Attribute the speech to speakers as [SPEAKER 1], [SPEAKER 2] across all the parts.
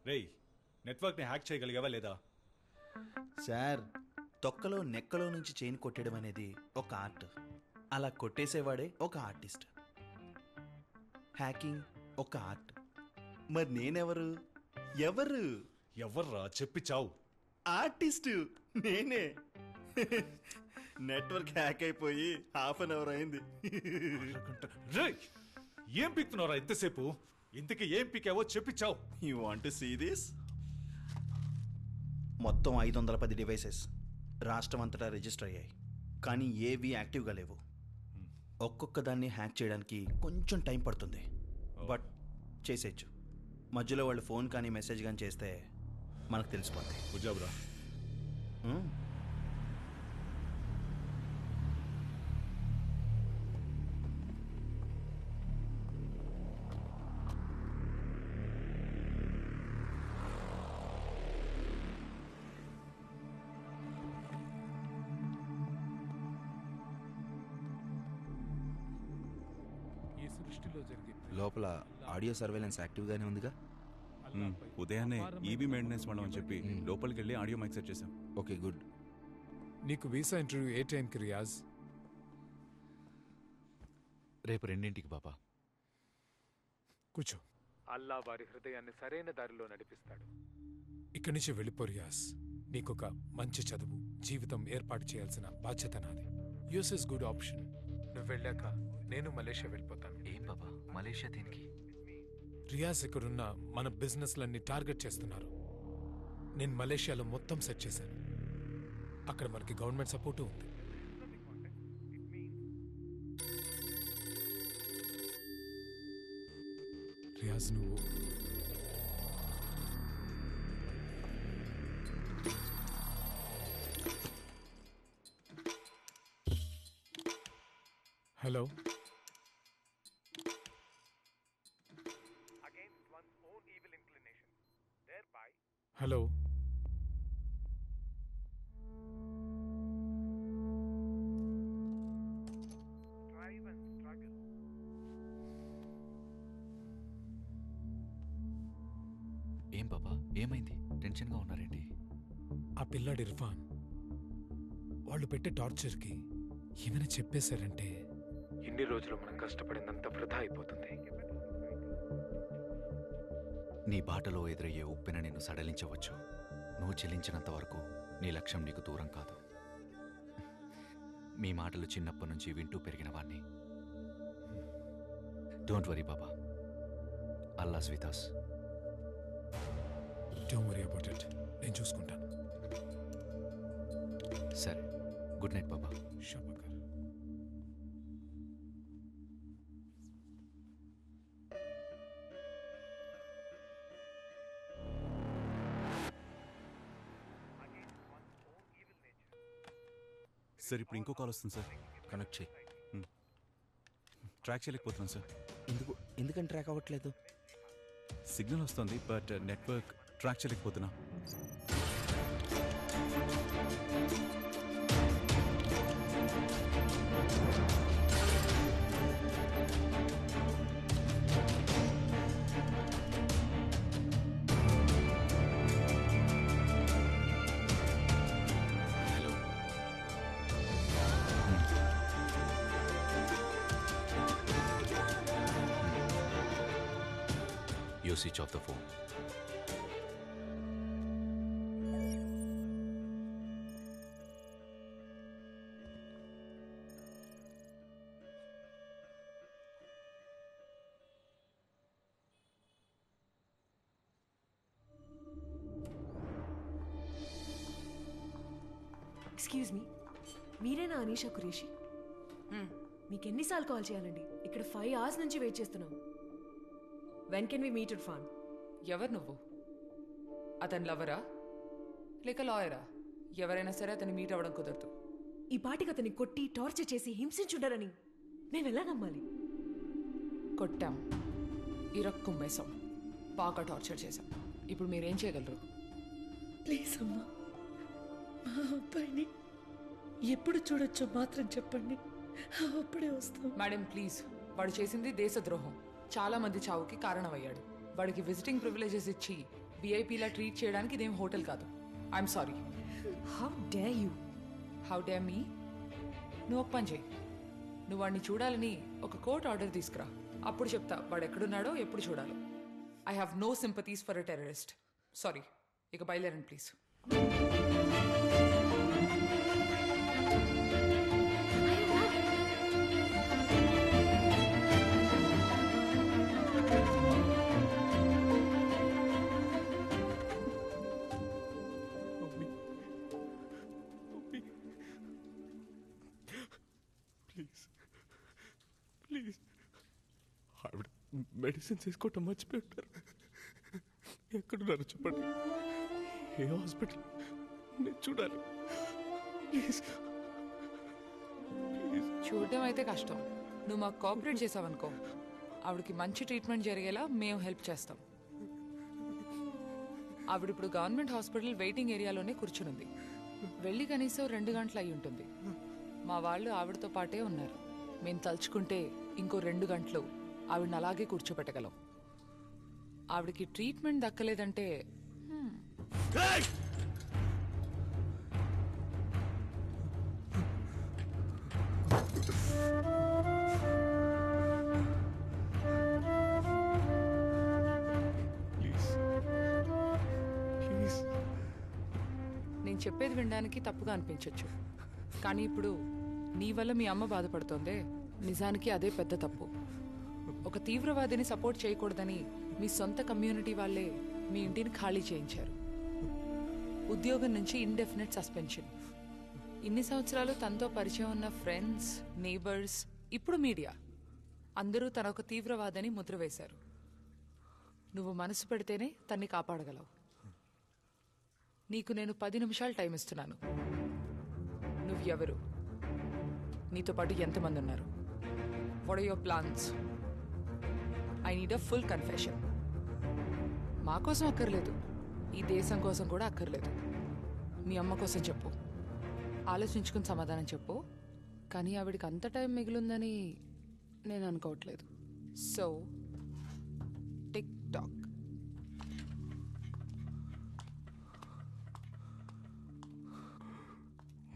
[SPEAKER 1] రేయ్, నెట్వర్క్ని హ్యాక్ చేయగలిగావా లేదా?
[SPEAKER 2] సార్, తొక్కలో నెక్కలో నుంచి చైన్ కొట్టడం అనేది ఒక ఆర్ట్. అలా కొట్టేసేవాడే ఒక ఆర్టిస్ట్. హ్యాకింగ్ ఒక ఆర్ట్. మరి నేనెవరు? ఎవరు?
[SPEAKER 1] ఎవర్రా చెప్పి చావు.
[SPEAKER 2] ఆర్టిస్టు నేనే. నెట్వర్క్ హ్యాక్ అయిపోయి ½ అయింది.
[SPEAKER 1] రేయ్, ఏం పీక్తున్నారా ఇంతసేపు? ఇంతకీ ఏం పీకావో చెప్పి చావు.
[SPEAKER 2] You want to see this? మొత్తం 510 డివైసెస్ రాష్ట్రం అంతటా రిజిస్టర్ అయ్యాయి, కానీ ఏవి యాక్టివ్గా లేవు. ఒక్కొక్క దాన్ని హ్యాక్ చేయడానికి కొంచెం టైం పడుతుంది, బట్ చేసేయచ్చు. మధ్యలో వాళ్ళు ఫోన్ కానీ మెసేజ్ కానీ చేస్తే మనకు తెలిసిపోతుంది.
[SPEAKER 1] గుజాబ్రా.
[SPEAKER 3] లోపల ఆడియో సర్వేలెన్స్ యాక్టివ్గానే ఉందిగా?
[SPEAKER 4] ఉదయాన్నే ఈబీ మెయింటెనెన్స్ వాళ్ళం అని చెప్పి లోపలికి వెళ్ళి ఆడియో మైక్ సెట్ చేసాం.
[SPEAKER 3] Okay, good.
[SPEAKER 5] నీకు వీసా ఇంటర్వ్యూ ఏ టైంకి రియాజ్?
[SPEAKER 3] రేపు 2 బాబా.
[SPEAKER 5] కూర్చో. అల్లా వారి హృదయాన్ని సరైన దారిలో నడిపిస్తాడు. ఇక్కడి నుంచి వెళ్ళిపో రియాజ్. నీకొక మంచి చదువు, జీవితం ఏర్పాటు చేయాల్సిన బాధ్యత నాది. US is good option. నువ్వు వెళ్ళాక నేను మలేషియా వెళ్ళిపోతాను.
[SPEAKER 3] ఏం బాబా, మలేషియా దేనికి?
[SPEAKER 5] రియాజ్ ఇక్కడున్న మన బిజినెస్లన్నీ టార్గెట్ చేస్తున్నారు. నేను మలేషియాలో మొత్తం సెట్ చేశాను. అక్కడ మనకి గవర్నమెంట్ సపోర్టు ఉంది. రియాజ్, నువ్వు హలో. హలో.
[SPEAKER 3] ఏం బాబా, ఏమైంది? టెన్షన్గా ఉన్నారేంటి?
[SPEAKER 5] ఆ పిల్లాడు ఇర్ఫాన్, వాళ్ళు పెట్టే టార్చర్కి ఏమైనా చెప్పేశారంటే ఇన్ని రోజులు మనం కష్టపడిందంత వృధా అయిపోతుంది.
[SPEAKER 3] నీ బాటలో ఎదురయ్యే ఉప్పెన నిన్ను సడలించవచ్చు. నువ్వు చెల్లించినంత వరకు నీ లక్ష్యం నీకు దూరం కాదు. మీ మాటలు చిన్నప్పటి నుంచి వింటూ పెరిగిన వాణ్ణి. డోంట్ వరీ బాబా, Allah's with us.
[SPEAKER 5] Don't worry about it, నేను చూసుకుంటాను.
[SPEAKER 3] సరే, గుడ్ నైట్ బాబా.
[SPEAKER 5] షబాకర్.
[SPEAKER 4] సార్, ఇప్పుడు ఇంకో కాల్ వస్తుంది సార్.
[SPEAKER 3] కనెక్ట్ చేయి.
[SPEAKER 4] ట్రాక్ చేయలేకపోతున్నాను సార్.
[SPEAKER 3] ఎందుకని ట్రాక్ అవ్వట్లేదు?
[SPEAKER 4] సిగ్నల్ వస్తుంది, బట్ నెట్వర్క్ ట్రాక్ చేయలేకపోతున్నా.
[SPEAKER 3] You switch off the phone.
[SPEAKER 6] Excuse me, మీరేనా అనీషా ఖురేషి? మీకు ఎన్నిసార్లు కాల్ చేయాలండి? ఇక్కడ 5 hours నుంచి వెయిట్ చేస్తున్నాం. When can we meet Irfan?
[SPEAKER 7] ఎవరు నువ్వు? అతని లవరా లేక లాయరా? ఎవరైనా సరే అతన్ని మీట్ అవ్వడం కుదరదు.
[SPEAKER 6] ఈ పాటికి అతన్ని కొట్టి టార్చర్ చేసి హింసించుంటారని మేము ఎలా నమ్మాలి?
[SPEAKER 7] కొట్టాం, ఇరక్కుమ్మేశాం, బాగా టార్చర్ చేశాం. ఇప్పుడు మీరేం చేయగలరు?
[SPEAKER 8] ప్లీజ్ అమ్మా, మా అబ్బాయిని ఎప్పుడు చూడొచ్చో మాత్రం చెప్పండి, అప్పుడే వస్తాం.
[SPEAKER 7] మేడం ప్లీజ్, వాడు చేసింది దేశద్రోహం, చాలా మంది చావుకి కారణమయ్యాడు. వాడికి విజిటింగ్ ప్రివిలేజెస్ ఇచ్చి విఐపీలా ట్రీట్ చేయడానికి ఇదేం హోటల్ కాదు. I'm sorry.
[SPEAKER 6] How dare you?
[SPEAKER 7] How dare me? నువ్వు ఒక పని చేయి, నువ్వు వాడిని చూడాలని ఒక కోర్ట్ ఆర్డర్ తీసుకురా. అప్పుడు చెప్తా వాడు ఎక్కడున్నాడో ఎప్పుడు చూడాలో. I have no sympathies for a terrorist. Sorry, ఇక బయలుదేరండి ప్లీజ్.
[SPEAKER 5] ప్లీజ్ ఆవిడ మెడిసిన్స్ వేసుకోవటం మర్చిపోయారు. ఎక్కడున్నారు చెప్పండి, ఏ హాస్పిటల్, నేను చూడాలి. ప్లీజ్
[SPEAKER 7] చూడడం అయితే కష్టం. నువ్వు మాకు కోఆపరేట్ చేసావనుకో, ఆవిడకి మంచి ట్రీట్మెంట్ జరిగేలా మేము హెల్ప్ చేస్తాం. ఆవిడ ఇప్పుడు గవర్నమెంట్ హాస్పిటల్ వెయిటింగ్ ఏరియాలోనే కూర్చునుంది. వెళ్ళి కనీసం 2 గంటలు అయి ఉంటుంది. మా వాళ్ళు ఆవిడతో పాటే ఉన్నారు. మేము తలుచుకుంటే ఇంకో 2 గంటలు ఆవిడని అలాగే కూర్చోబెట్టగలం. ఆవిడకి ట్రీట్మెంట్ దక్కలేదంటే నేను చెప్పేది వినడానికి తప్పుగా అనిపించవచ్చు, కానీ ఇప్పుడు నీ వల్ల మీ అమ్మ బాధపడుతోందే, నిజానికి అదే పెద్ద తప్పు. ఒక తీవ్రవాదిని సపోర్ట్ చేయకూడదని మీ సొంత కమ్యూనిటీ వాళ్ళే మీ ఇంటిని ఖాళీ చేయించారు. ఉద్యోగం నుంచి ఇండెఫినెట్ సస్పెన్షన్. ఇన్ని సంవత్సరాలు తనతో పరిచయం ఉన్న ఫ్రెండ్స్, నేబర్స్, ఇప్పుడు మీడియా అందరూ తన ఒక తీవ్రవాదని ముద్ర వేశారు. నువ్వు మనసు పెడితేనే తన్ని కాపాడగలవు. నీకు నేను 10 నిమిషాలు టైం ఇస్తున్నాను. నువ్వు ఎవరు, నీతో పాటు ఎంతమంది ఉన్నారు, what are your plans? I need a full confession. మా కోసం అక్కర్లేదు, ఈ దేశం కోసం కూడా అక్కర్లేదు. మీ అమ్మ కోసం చెప్పు. ఆలోచించుకుని సమాధానం చెప్పు. కానీ ఆవిడికి అంత టైం మిగిలిందని నేను అనుకోవట్లేదు. So tick talk.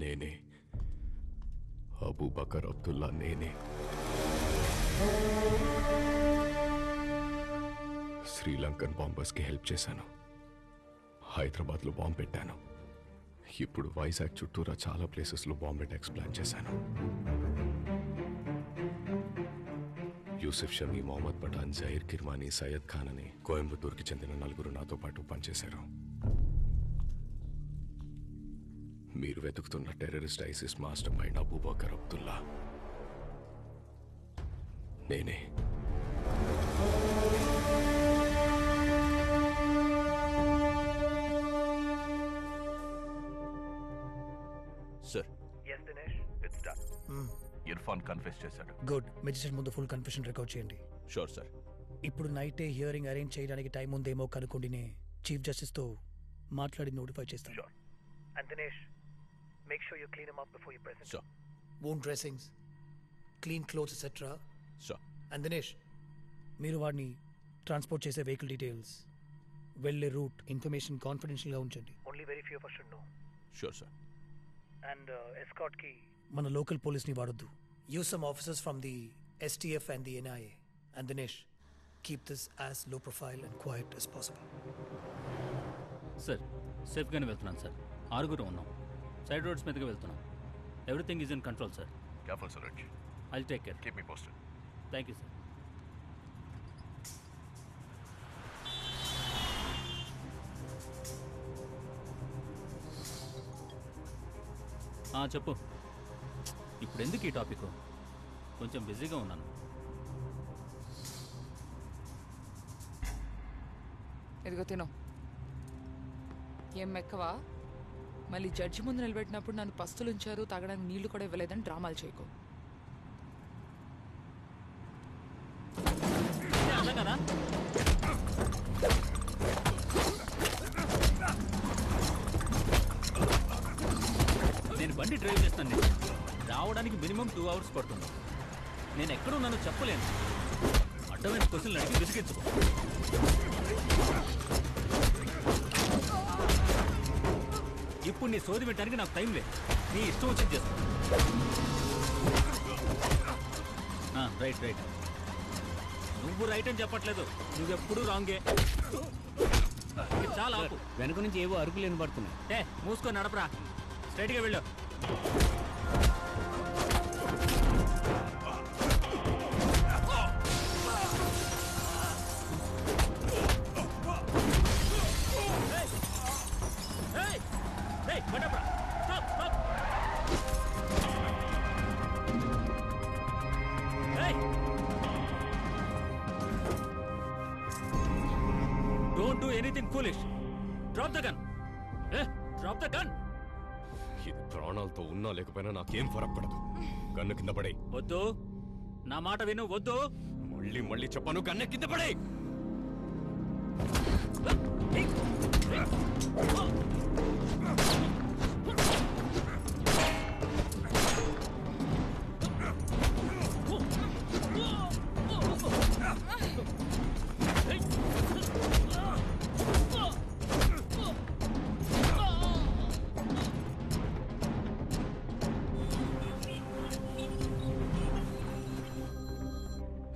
[SPEAKER 5] నేనే అబూబకర్ అబ్దుల్లా. నేనే శ్రీలంకన్ బాంబర్స్కి హెల్ప్ చేశాను. హైదరాబాద్లో బాంబు పెట్టాను. ఇప్పుడు వైజాగ్ చుట్టూరా చాలా ప్లేసెస్లో బాంబ్ అటాక్స్ ప్లాన్ చేశాను. యూసుఫ్ షమీ, మొహమ్మద్ పఠాన్, జహీర్ కిర్మానీ, సయ్యద్ ఖాన్ అని కోయంబత్తూర్కి చెందిన 4 నాతో పాటు పనిచేశారు. మీరు వెతుకుతున్న terrorist ISIS mastermind Abubakar Abdullah నేనే.
[SPEAKER 9] Sir. yes Dinesh, it's done. Irfan confess చేశాడు.
[SPEAKER 10] గుడ్. మెజిస్ట్రేట్ ముందు ఫుల్ కన్ఫెషన్ రికార్డ్ చేయండి.
[SPEAKER 9] Sure sir.
[SPEAKER 10] ఇప్పుడు నైటే హియరింగ్ అరేంజ్ చేయడానికి టైం ఉందేమో కనుక్కోండి. చీఫ్ జస్టిస్తో మాట్లాడి నోటిఫై చేస్తాను.
[SPEAKER 9] Sure. And Dinesh, make sure you clean him up before you present.
[SPEAKER 10] Sure. Wound dressings, clean clothes, etc.
[SPEAKER 9] Sure.
[SPEAKER 10] And Dinesh, మీరు వాడిని ట్రాన్స్పోర్ట్ చేసే వెహికల్ డీటెయిల్స్, వెళ్ళే రూట్ ఇన్ఫర్మేషన్ కాన్ఫిడెన్షియల్గా ఉంచండి.
[SPEAKER 9] Only very few of us should know. Sure sir. And escort కి
[SPEAKER 10] మన local పోలీస్ని వాడొద్దు. Use some officers from the STF and the NIA. And Dinesh, keep this as low profile and quiet as possible.
[SPEAKER 11] సార్, సేఫ్గానే వెళ్తున్నాను sir. 6 ఉన్నాం. Side roads మీదకి వెళ్తున్నాం. Everything is in control sir.
[SPEAKER 9] Careful Suraj.
[SPEAKER 11] I'll take care.
[SPEAKER 9] Keep me posted.
[SPEAKER 11] Thank you, sir. చెప్పు. ఇప్పుడు ఎందుకు ఈ టాపిక్? కొంచెం బిజీగా ఉన్నాను.
[SPEAKER 7] ఎదిగో తినో. ఏం మెక్కవా? మళ్ళీ జడ్జి ముందు నిలబెట్టినప్పుడు నన్ను పస్తులుంచారు, తాగడానికి నీళ్లు కూడా ఇవ్వలేదని డ్రామాలు చేయకు.
[SPEAKER 11] నేను బండి డ్రైవ్ చేస్తాను. రావడానికి మినిమం 2 hours పడుతుంది. నేను ఎక్కడున్నానో చెప్పలేను. అడ్డమైన క్వశ్చన్లు అడిగి విసిగించుకో. ఇప్పుడు నీ సోది పెట్టడానికి నాకు టైం లేదు. నీ ఇష్టం వచ్చింది చేస్తా. Right right. నువ్వు రైట్ అని చెప్పట్లేదు, నువ్వెప్పుడు రాంగే. చాలా ఆపు. వెనక నుంచి ఏవో అరుపులు వినబడుతున్నాయి. మూసుకొని నడపరా, స్ట్రైట్గా వెళ్ళు. Don't do anything foolish. Drop the gun. Drop the gun.
[SPEAKER 12] ఇది ప్రాణాలతో ఉన్నా లేకపోయినా నాకేం ఫరక్ పడదు. గన్ను కింద పడే.
[SPEAKER 11] వద్దు, నా మాట విను. వద్దు.
[SPEAKER 12] మళ్ళీ మళ్ళీ చెప్పాను, గన్ను కింద పడే.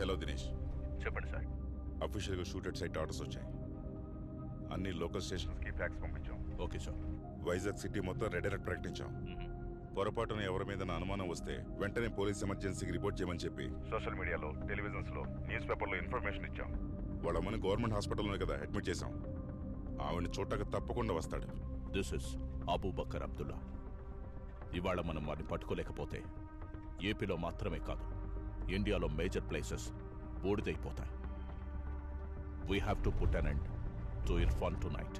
[SPEAKER 13] హలో దినేష్.
[SPEAKER 14] చెప్పండి సార్.
[SPEAKER 13] అఫీషియల్గా షూటెడ్ సైట్ ఆర్డర్స్ వచ్చాయి. అన్ని లోకల్ స్టేషన్స్కి ఫ్యాక్స్ పంపించాం.
[SPEAKER 14] Okay sir.
[SPEAKER 13] వైజాగ్ సిటీ మొత్తం రెడ్ అలర్ట్ ప్రకటించాం. పొరపాటున ఎవరి మీద అనుమానం వస్తే వెంటనే పోలీస్ ఎమర్జెన్సీకి రిపోర్ట్ చేయమని చెప్పి సోషల్ మీడియాలో, టెలివిజన్స్లో, న్యూస్ పేపర్లో ఇన్ఫర్మేషన్ ఇచ్చాం. వాళ్ళ మన గవర్నమెంట్ హాస్పిటల్లోనే కదా అడ్మిట్ చేశాం. ఆవిడని చూడటానికి తప్పకుండా వస్తాడు.
[SPEAKER 14] This is Abubakar Abdullah. ఇవాళ మనం వారిని పట్టుకోలేకపోతే ఏపీలో మాత్రమే కాదు, ఇండియాలో మేజర్ ప్లేసెస్ బూడిదైపోతాయి. We have to put an end to Irfan tonight.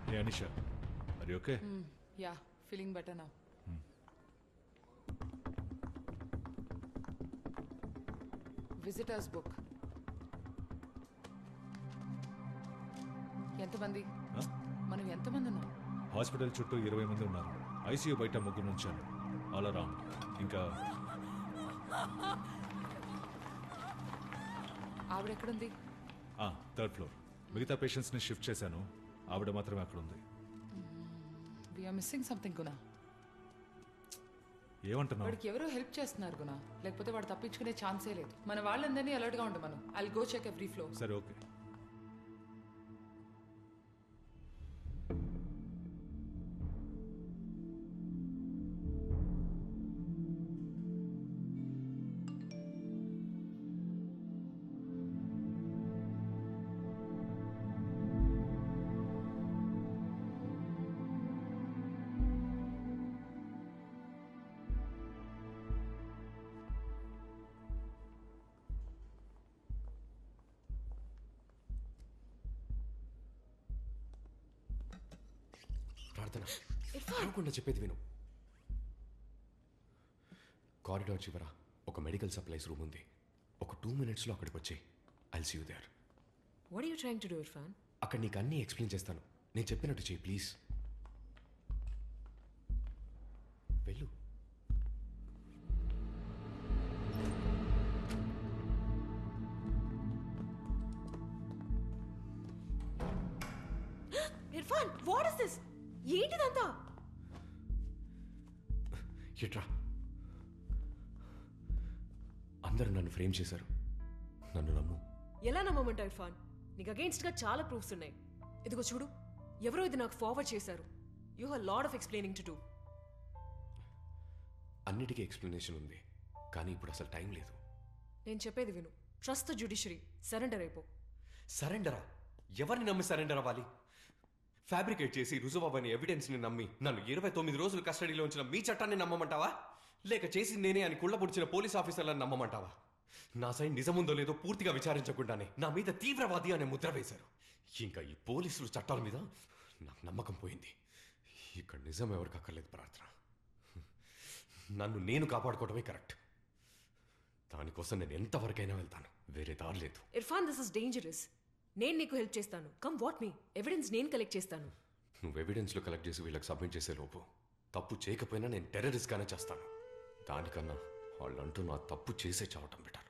[SPEAKER 1] Hey Anisha, are you okay?
[SPEAKER 7] Yeah, feeling better now. Visitors book. ఎంతమంది? మనం ఎంతమంది ఉన్నాం?
[SPEAKER 1] హాస్పిటల్ చుట్టూ 20 మంది ఉన్నారు. ఐసీయూ బయట 3 ఉంచాను. All around. ఇంకా
[SPEAKER 7] ఆవిడ ఎక్కడుంది?
[SPEAKER 1] 3rd floor. మిగతా పేషెంట్స్ని షిఫ్ట్ చేశాను. ఆవిడ మాత్రమే అక్కడ ఉంది.
[SPEAKER 7] వీఆర్ మిస్సింగ్ సంథింగ్ గుణ.
[SPEAKER 1] ఏమంటున్నావు?
[SPEAKER 7] వాడికి ఎవరో హెల్ప్ చేస్తున్నారు గుణ, లేకపోతే వాడు తప్పించుకునే ఛాన్సే లేదు. మన వాళ్ళందరినీ అలర్ట్గా ఉండు. మనం I'll go check every floor.
[SPEAKER 1] సరే, ఓకే.
[SPEAKER 12] ప్రార్థన చెప్పేది విను. కారిడార్ చివర ఒక మెడికల్ సప్లైస్ రూమ్ ఉంది. ఒక 2 minutesలో అక్కడికి వచ్చి I'll see you there.
[SPEAKER 6] What are you trying to do, Irfan?
[SPEAKER 12] అక్కడ నీకు అన్నీ ఎక్స్ప్లెయిన్ చేస్తాను. నేను చెప్పినట్టు చెయ్యి ప్లీజ్. వెళ్ళు.
[SPEAKER 6] Irfan, what is this? ఏంటిదంతా?
[SPEAKER 12] ఎట్రా అందరూ నన్ను ఫ్రేమ్ చేశారు. నన్ను నమ్ము.
[SPEAKER 6] ఎలా నమ్మమంటావు ఇర్ఫాన్? నీకు అగేన్స్ట్ గా చాలా ప్రూఫ్స్ ఉన్నాయి. ఇదిగో చూడు, ఎవరో ఇది నాకు ఫార్వర్డ్ చేశారు. You have lot of explaining to do.
[SPEAKER 12] అన్నిటికీ ఎక్స్ప్లెనేషన్ ఉంది, కానీ ఇప్పుడు అసలు టైం లేదు.
[SPEAKER 6] నేను చెప్పేది విను. Trust the judiciary. సరెండర్ అయిపో.
[SPEAKER 12] సరెండరా? ఎవరిని నమ్మి సరెండర్ అవ్వాలి? ఫ్యాబ్రికేట్ చేసి రుజువని ఎవిడెన్స్ని నమ్మి నన్ను 29 రోజులు కస్టడీలో ఉంచిన మీ చట్టాన్ని నమ్మమంటావా, లేక చేసి నేనే అని కుళ్ళబుడిచిన పోలీస్ ఆఫీసర్లను నమ్మమంటావా? నా సైడ్ నిజముందో లేదో పూర్తిగా విచారించకుండానే నా మీద తీవ్రవాది అనే ముద్ర వేశారు. ఇంకా ఈ పోలీసులు చట్టాల మీద నాకు నమ్మకం పోయింది. ఇక్కడ నిజం ఎవరికి అక్కర్లేదు ప్రార్థన. నన్ను నేను కాపాడుకోవడమే కరెక్ట్. దానికోసం నేను ఎంతవరకైనా వెళ్తాను. వేరే దారి లేదు.
[SPEAKER 6] Irfan, this is dangerous. నేను నీకు హెల్ప్ చేస్తాను. కమ్ వాట్ మీ, ఎవిడెన్స్ నేను కలెక్ట్ చేస్తాను.
[SPEAKER 12] నువ్వు ఎవిడెన్స్లో కలెక్ట్ చేసి వీళ్ళకి సబ్మిట్ చేసే లోపు తప్పు చేయకపోయినా నేను టెర్రరిస్ట్గానే చేస్తాను. దానికన్నా వాళ్ళంటూ నా తప్పు చేసే చావటం బెటర్.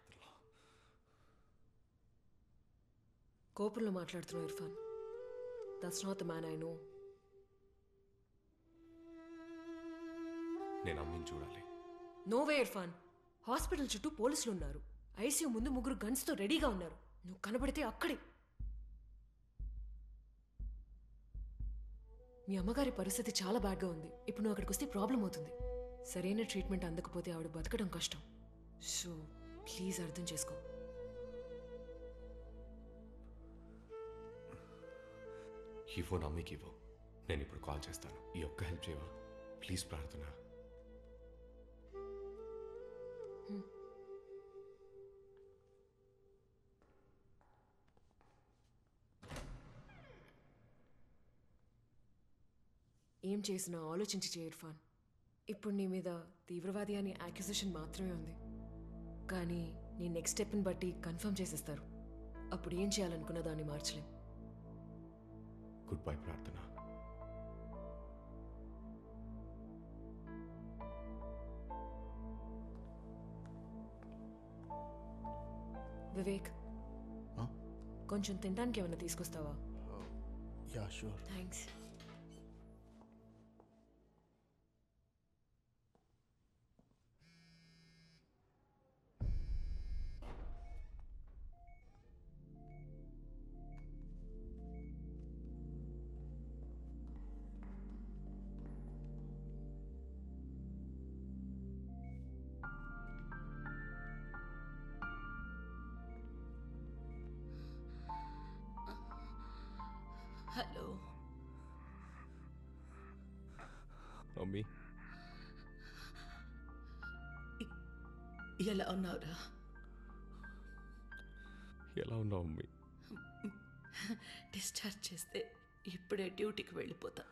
[SPEAKER 6] కోపంలో మాట్లాడుతున్నావు Irfan. That's not the man I know.
[SPEAKER 12] నేను అమ్మిని చూడాలి.
[SPEAKER 6] No way Irfan. హాస్పిటల్ చుట్టూ పోలీసులు ఉన్నారు. ఐసీయూ ముందు 3 గన్స్తో రెడీగా ఉన్నారు. నువ్వు కనబడితే అక్కడే. మీ అమ్మగారి పరిస్థితి చాలా బ్యాడ్గా ఉంది. ఇప్పుడు నువ్వు అక్కడికి వస్తే ప్రాబ్లం అవుతుంది. సరైన ట్రీట్మెంట్ అందకపోతే ఆవిడ బతకడం కష్టం. సో ప్లీజ్ అర్థం చేసుకో.
[SPEAKER 12] ఈ ఫోన్ అమ్మికి ఇవ్వు. నేను ఇప్పుడు కాల్ చేస్తాను. ఈ ఒక్క హెల్ప్ చేయవా ప్లీజ్? ప్రార్థన.
[SPEAKER 6] ఏం చేసినా ఆలోచించి చేయి ఇర్ఫాన్. ఇప్పుడు నీ మీద తీవ్రవాది అని యాక్యుజేషన్ మాత్రమే ఉంది, కానీ నీ నెక్స్ట్ స్టెప్ని బట్టి కన్ఫర్మ్ చేసేస్తారు. అప్పుడు ఏం చేయాలనుకున్న దాన్ని మార్చలేం.
[SPEAKER 12] గుడ్ బై ప్రార్థన.
[SPEAKER 6] వివేక్, కొంచెం తినడానికి ఏమైనా తీసుకొస్తావా?
[SPEAKER 2] Yeah sure.
[SPEAKER 6] Thanks.
[SPEAKER 8] Hello
[SPEAKER 12] mummy,
[SPEAKER 8] ఎలా ఉన్నావురా?
[SPEAKER 12] ఎలా ఉన్నావు మమ్మీ?
[SPEAKER 8] డిశ్చార్జ్ చేస్తే ఇప్పుడే డ్యూటీకి వెళ్ళిపోతా.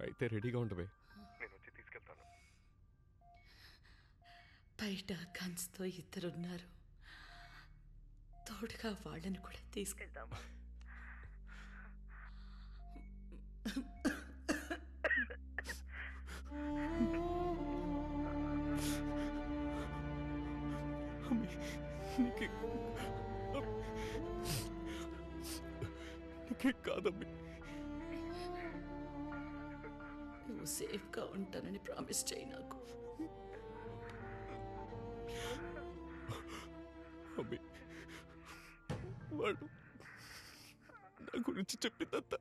[SPEAKER 12] అయితే రెడీగా ఉండవే, నేను వచ్చి తీసుకెళ్తాను.
[SPEAKER 8] బయట గన్స్తో 2 ఉన్నారు. తోడుగా వాళ్ళని కూడా తీసుకెళ్తాము.
[SPEAKER 12] కాదమ్మీ,
[SPEAKER 8] నువ్వు సేఫ్గా ఉంటానని ప్రామిస్ చేయి నాకు.
[SPEAKER 12] అమ్మీ, వాడు నా గురించి చెప్పిందంతా.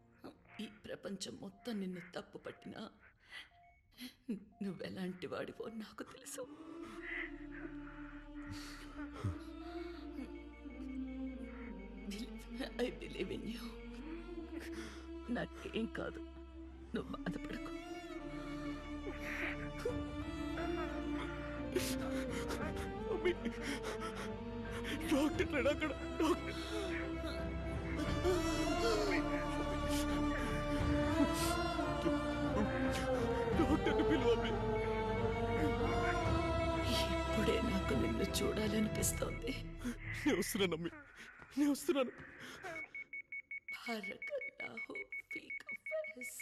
[SPEAKER 8] ఈ ప్రపంచం మొత్తం నిన్ను తప్పు పట్టినా నువ్వెలాంటి వాడివో నాకు తెలుసు. I believe in you. నాకేం కాదు, నువ్వు బాధపడకు.
[SPEAKER 12] డాక్టర్ లేడు అక్కడ. డాక్టర్ని పిలువమ్మి.
[SPEAKER 8] ఇప్పుడే నాకు నిన్ను చూడాలనిపిస్తోంది.
[SPEAKER 12] నేను వస్తున్నానమ్మి, నేను వస్తున్నాను.
[SPEAKER 8] బారకల్లాహు ఫీక ఫైజ్.